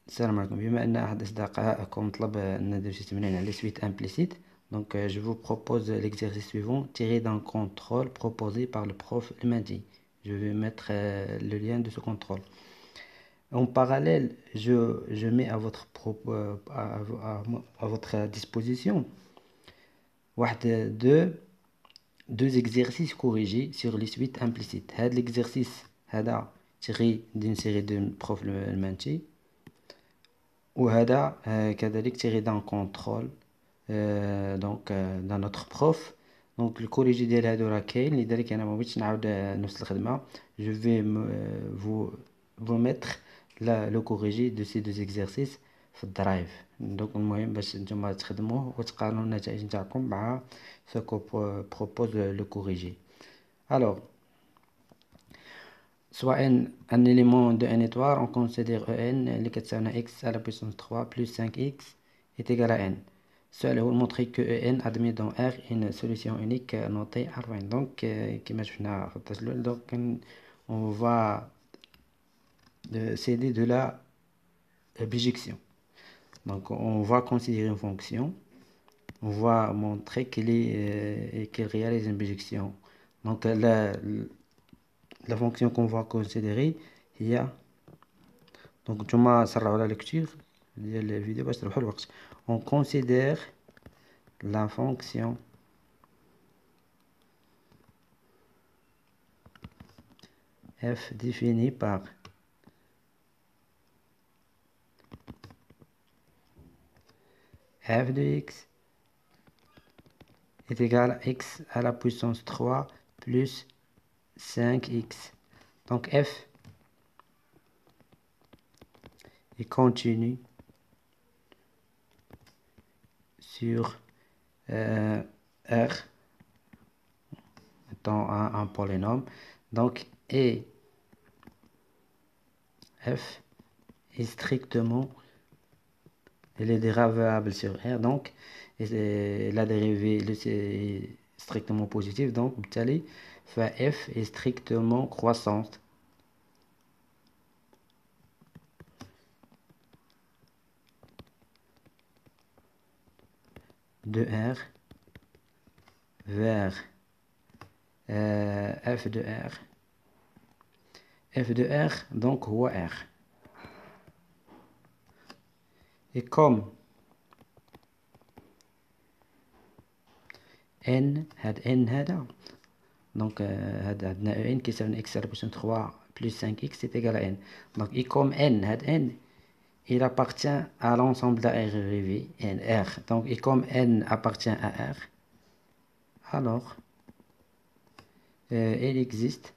السلام عليكم. بما أن أحد أصدقائكم طلب أن ندير شي تمرين على suite implicite, donc je vous propose l'exercice suivant tiré d'un contrôle proposé par le prof Mehdi. Je vais mettre le lien de ce contrôle. En parallèle, je mets à votre à votre disposition deux exercices corrigés sur les suites implicites. هذا l'exercice هذا tiré d'une série de prof Mehdi. وهذا كذلك tiré d'un contrôle d'un autre prof. دونك الكوريجي ديال هادو راه كاين، لذلك انا ما بغيتش نعاود نفس الخدمه. جو في vous mettre le corrigé de ces deux exercices في الدرايف. دونك المهم باش نتوما تخدموه وتقارنوا النتائج نتاعكم مع ce que propose le corrigé. Alors, soit un élément de n étoile, on considère en اللي كتساوي x à la puissance 3 plus 5x est égal à n. السؤال هو montrer que en admet dans R une solution unique notée R20. Donc كما شفنا في الدرس الأول، donc on va céder de la bijection. Donc on va considérer une fonction, on va montrer qu'elle réalise une bijection. Donc la fonction qu'on va considérer هي donc نتوما سرعوا على lecture ديال الفيديو باش تربحوا الوقت. On considère la fonction f définie par f de x est égal à x à la puissance 3 plus 5x. Donc f est continu sur R étant un polynôme. Donc et f est strictement, elle est dérivable sur R, donc et la dérivée est strictement positive, donc بالتالي f est strictement croissante de R vers f de R. f de R donc هو R. Et comme n هذا donc عندنا n كيساوي x à la puissance 3 plus 5x c'est égal à n. Donc et comme n il appartient à l'ensemble de la dérivée n R. Donc et comme n appartient à R, alors il existe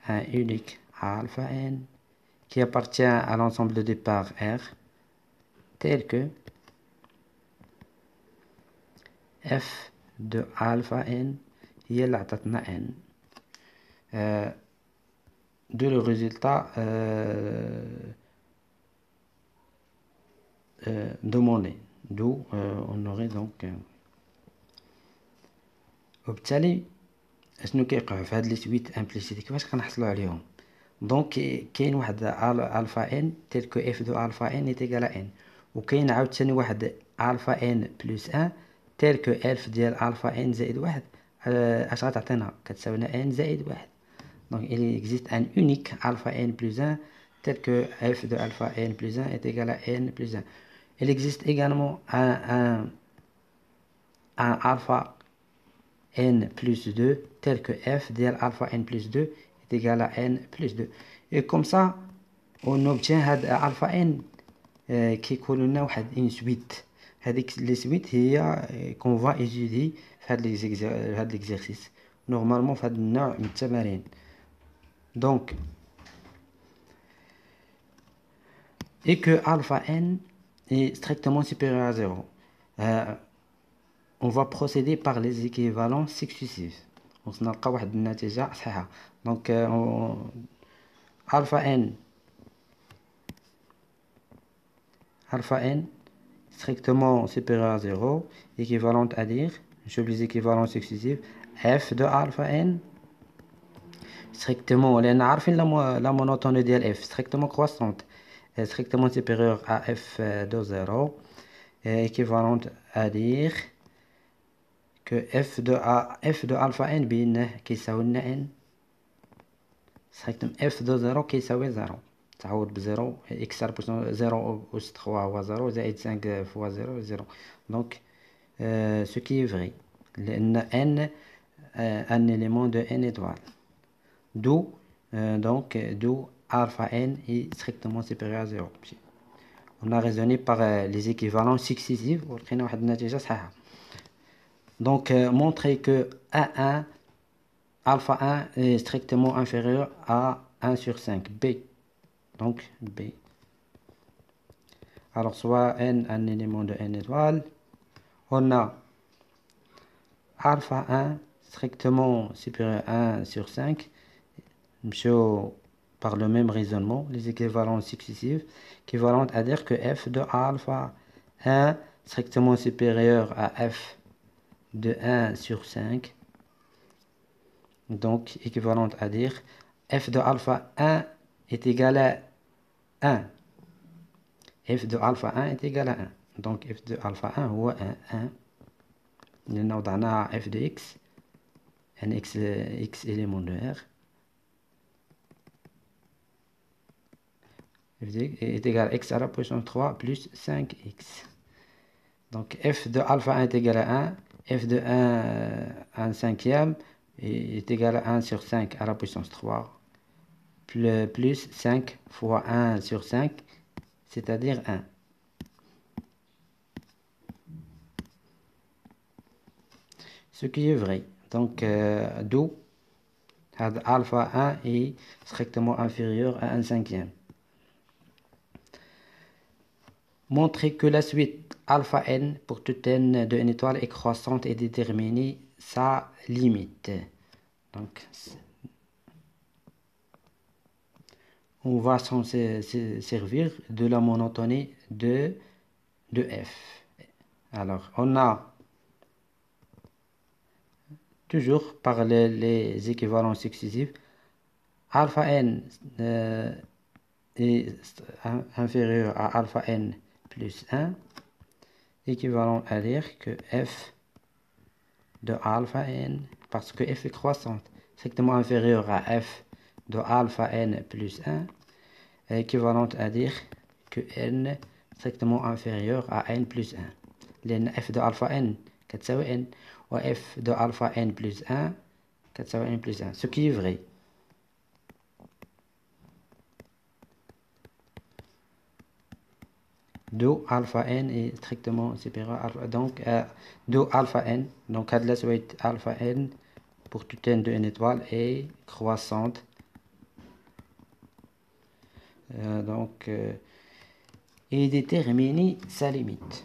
un unique alpha n qui appartient à l'ensemble de départ R, tel que f de alpha n هي اللي عطاتنا n de le résultat demandé, d'où on aurait donc وبالتالي اشنو كيوقع في هاد لي سويت امبليسيت كيفاش كنحصلوا عليهم. دونك كاين واحد الفا ان تيل كو اف دو الفا ان ايتيغال ان، وكاين عاوتاني واحد الفا ان بلس ان تيل كو اف ديال الفا ان زائد واحد اش غتعطينا كتساوينا ان زائد واحد. دونك il existe un unique alpha n plus 1 tel que f de alpha n plus 1 est égal à n plus 1. Il existe également un alpha n plus 2 tel que f de alpha n plus 2 est égal à n plus 2. Et comme ça on obtient هاد alpha n كيكون لنا واحد une suite. هذيك لي suite هي qu'on va étudier في هاد l'exercice normalement في هاد النوع من التمارين. Donc et que alpha n est strictement supérieur à 0, on va procéder par les équivalences successives. Donc نلقى واحد النتيجة صحيحة. Donc alpha n strictement supérieur à 0 équivalente à dire, je les équivalences successives f de alpha n strictement, لأن عارفين la monotonie ديال f strictement croissante, strictement supérieure à f de 0, équivalente à dire que f de alpha n بينه كيساوي لنا n strictement f de 0 كيساوي 0 تعوض بزيرو x على بويسون 0 أس 3 هو 0 زائد 5 فوا 0 0 دونك ce qui est vrai لأن n un élément de n étoile d'où d'où alpha n est strictement supérieur à 0. On a raisonné par les équivalences successives ولقينا واحد النتيجة صحيحة. Donc montrer que A1 alpha 1 est strictement inférieur à 1 sur 5 B. Donc B. Alors soit n un élément de n étoile, on a alpha 1 strictement supérieur à 1 sur 5, par le même raisonnement, les équivalences successives, équivalentes à dire que f de alpha 1 strictement supérieur à f de 1 sur 5, donc équivalente à dire f de alpha 1 est égal à 1. f de alpha 1 est égal à 1. Donc f de alpha 1 هو 1. لأن وضعناها f de x, un x élément de R, f de x est égal à x à la puissance 3 plus 5x. Donc f de alpha 1 est égal à 1, f de 1 cinquième est égal à 1 sur 5 à la puissance 3, plus 5 fois 1 sur 5, c'est-à-dire 1. Ce qui est vrai. Donc d'où alpha 1 est strictement inférieur à 1 cinquième. Montrer que la suite alpha n pour toute n de n étoile est croissante et déterminer sa limite. Donc on va s'en servir de la monotonie de f. Alors on a toujours par les équivalences successives alpha n est inférieur à alpha n plus 1, équivalent à dire que f de alpha n, parce que f est croissante, strictement inférieur à f de alpha n plus 1, est équivalente à dire que n strictement inférieur à n plus 1. لأن f de alpha n كتساوي n و f de alpha n plus 1 كتساوي n plus 1, ce qui est vrai. d'où alpha n est strictement supérieur à alpha, donc d'où alpha n, donc la suite alpha n pour toute n de n étoile est croissante, et déterminer sa limite.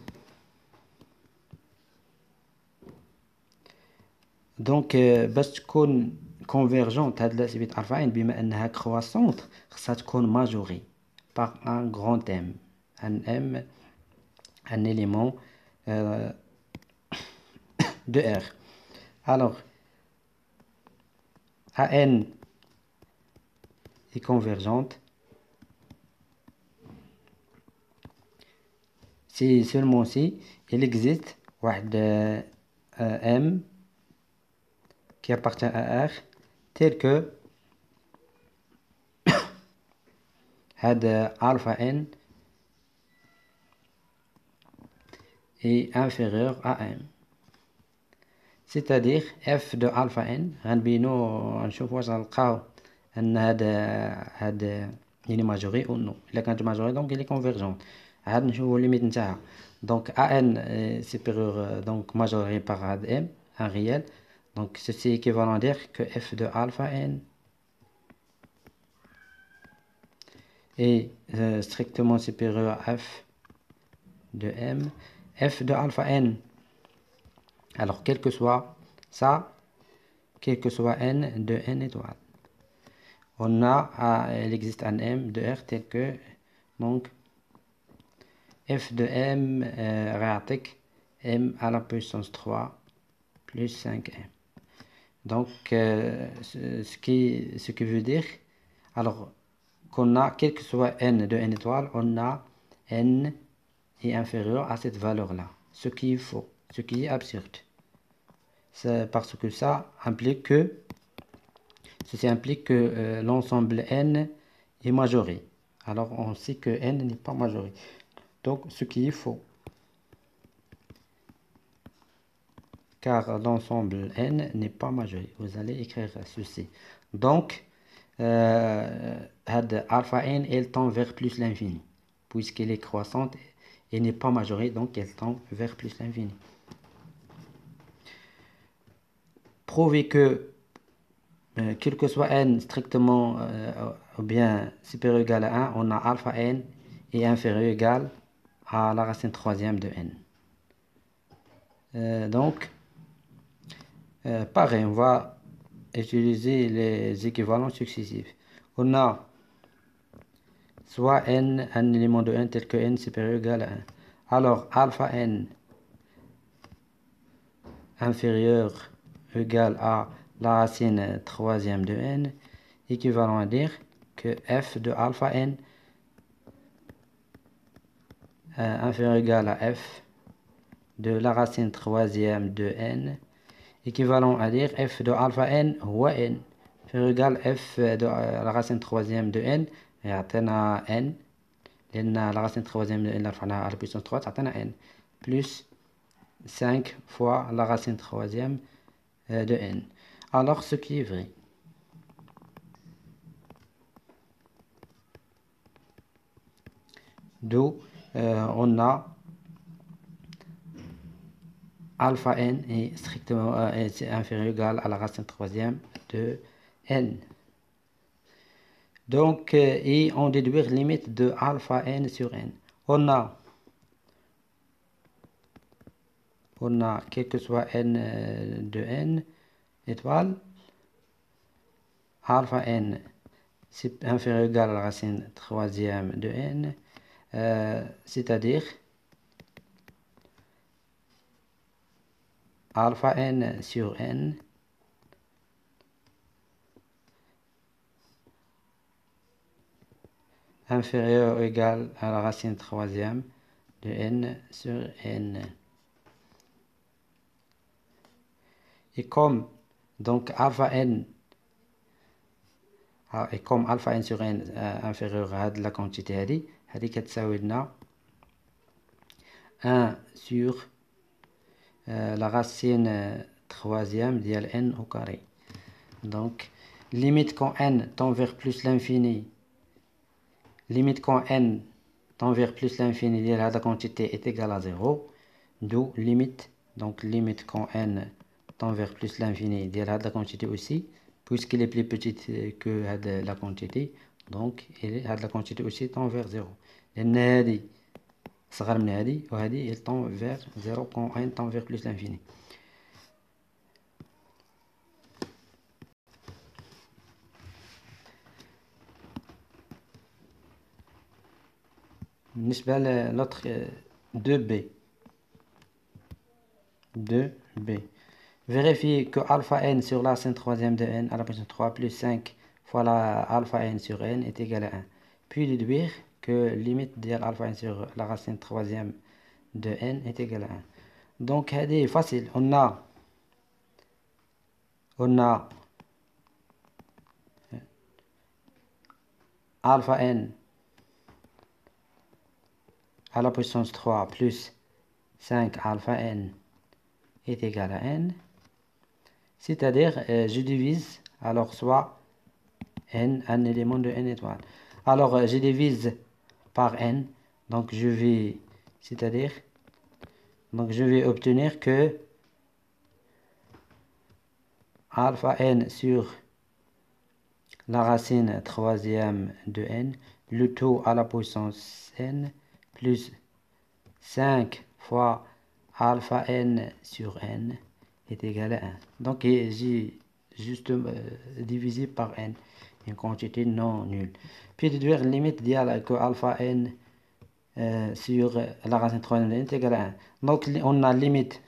Donc باش تكون convergente هاد la suite alpha n بما انها croissante خصها تكون majorée par un grand m, un m, un élément de R. Alors AN est convergente si seulement si il existe M qui appartient à R tel que alpha n est inférieur à M. C'est-à-dire f de alpha n غنبينو نشوف واش غنلقاو ان هاد il est majoré ou non. الا كانت majoré donc il est convergent. عاد نشوفو ليميت نتاعها. Donc an supérieur donc majoré par هاد m un réel. Donc ceci est équivalent à dire que f de alpha n est strictement supérieur à f de m. F de alpha n, alors quel que soit ça, quel que soit n de n étoile, on a, il existe un m de r tel que, donc f de m ريعطيك m à la puissance 3 plus 5m. Donc, ce qui veut dire, alors, qu'on a, quel que soit n de n étoiles, on a n est inférieur à cette valeur-là. Ce qui est faux, ce qui est absurde. C'est parce que ceci implique que l'ensemble n est majoré. Alors, on sait que n n'est pas majoré. Donc, ce qui est faux. Car l'ensemble n n'est pas majoré. Vous allez écrire ceci. Donc, alpha n, elle tend vers plus l'infini. Puisqu'elle est croissante et n'est pas majorée, donc elle tend vers plus l'infini. Prouver que, quel que soit n strictement ou bien supérieur ou égal à 1, on a alpha n est inférieur ou égal à la racine troisième de n. Donc, pareil, on va utiliser les équivalents successifs. On a soit n, un élément de n tel que n supérieur ou égal à 1. Alors, alpha n inférieur ou égal à la racine troisième de n, équivalent à dire que f de alpha n inférieur ou égal à f de la racine troisième de n, équivalent à dire f de alpha n هو n inférieur ou égal f de la racine troisième de n يعطينا n لأن la racine troisième de n رفعناها à la puissance 3 تعطينا n plus 5 fois la racine troisième de n. Alors ce qui est vrai. D'où on a alpha n est strictement inférieur ou égal à la racine troisième de n. Donc, et on déduire limite de alpha n sur n. On a quel que soit n de n étoiles, alpha n c'est inférieur ou égal à la racine troisième de n, c'est-à-dire alpha n sur n inférieur ou égal à la racine troisième de n sur n. Et comme donc alpha n et comme alpha n sur n inférieur à la quantité هذه كتساوي لنا 1 sur la racine troisième ديال n au carré. Donc limite quand n tend vers plus l'infini, limite quand n tend vers plus l'infini ديال هذه la quantité est égale à 0, d'où limite, donc limite quand n tend vers plus l'infini ديال هذه la quantité aussi, puisqu'elle est plus petite que la quantité, donc la quantité aussi tend vers 0. لأن هذه صغر من هذه وهذه elle tend vers 0 quand n tend vers plus l'infini. بالنسبة للautre 2b. Vérifier que alpha n sur la racine troisième de n à la puissance 3 plus 5 fois la alpha n sur n est égal à 1. Puis déduire que limite de alpha n sur la racine troisième de n est égal à 1. Donc, c'est facile. On a alpha n à la puissance 3 plus 5 alpha n est égal à n. C'est-à-dire, je divise, alors soit n, un élément de n étoile. Alors, je divise par n, donc je vais, c'est-à-dire, donc je vais obtenir que alpha n sur la racine troisième de n, le tout à la puissance n, plus 5 fois alpha n sur n est égal à 1. Donc j'ai juste divisé par n, une quantité non nulle. Puis déduire la limite d'IA que alpha n sur la racine troisième de n est égal à 1. Donc on a limite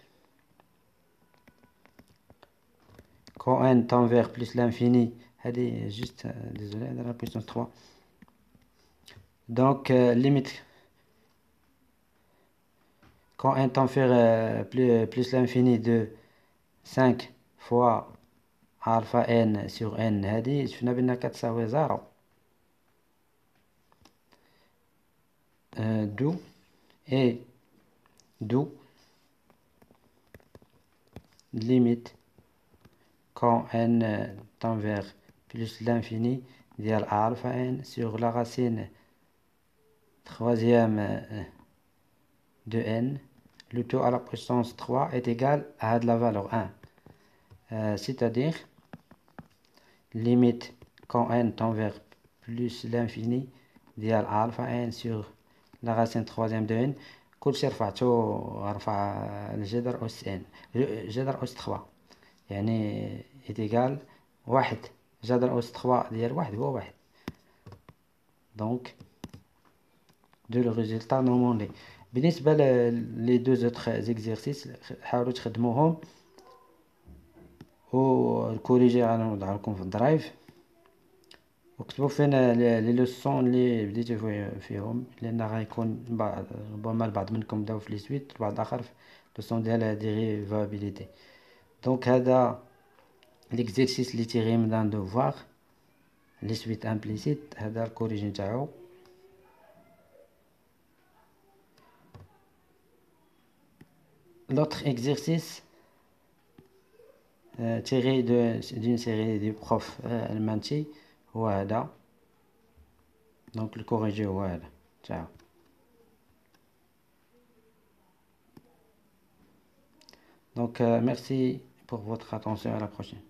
quand n tend vers plus l'infini, juste, désolé, à la puissance 3. Donc, limite, quand n tend vers plus l'infini de 5 fois alpha n sur n, شفنا بأنها كتساوي 0. D'où limite quand n tend vers plus l'infini ديال alpha n sur la racine troisième de n, le tout à la puissance 3 est égal à la valeur 1. C'est-à-dire, limite quand n tend vers plus l'infini ديال alpha n sur la racine troisième de n، كلشي رفعتو غنرفع الجذر أس n، جذر أس 3، يعني est égal واحد، جذر أس 3 ديال واحد هو واحد. Donc de le résultat demandé. بالنسبة les deux autres exercices حاولوا تخدموهم والكوريجي غنوضع لكم في الدرايف، وكتبوا فينا لي لوسون اللي بديتو فيهم، لان غيكون ربما البعض منكم بداو في لي سويت، البعض الاخر في لوسون ديال ديريفابيليتي. دونك هذا ليكزيرسيس اللي تيغي من دان دوفوار لي سويت امبليسيت، هذا الكوريجي نتاعو. L'autre exercice tiré d'une série du prof المانتي هو هذا. Donc le corrigé هو هذا. Ciao. Donc merci pour votre attention, à la prochaine.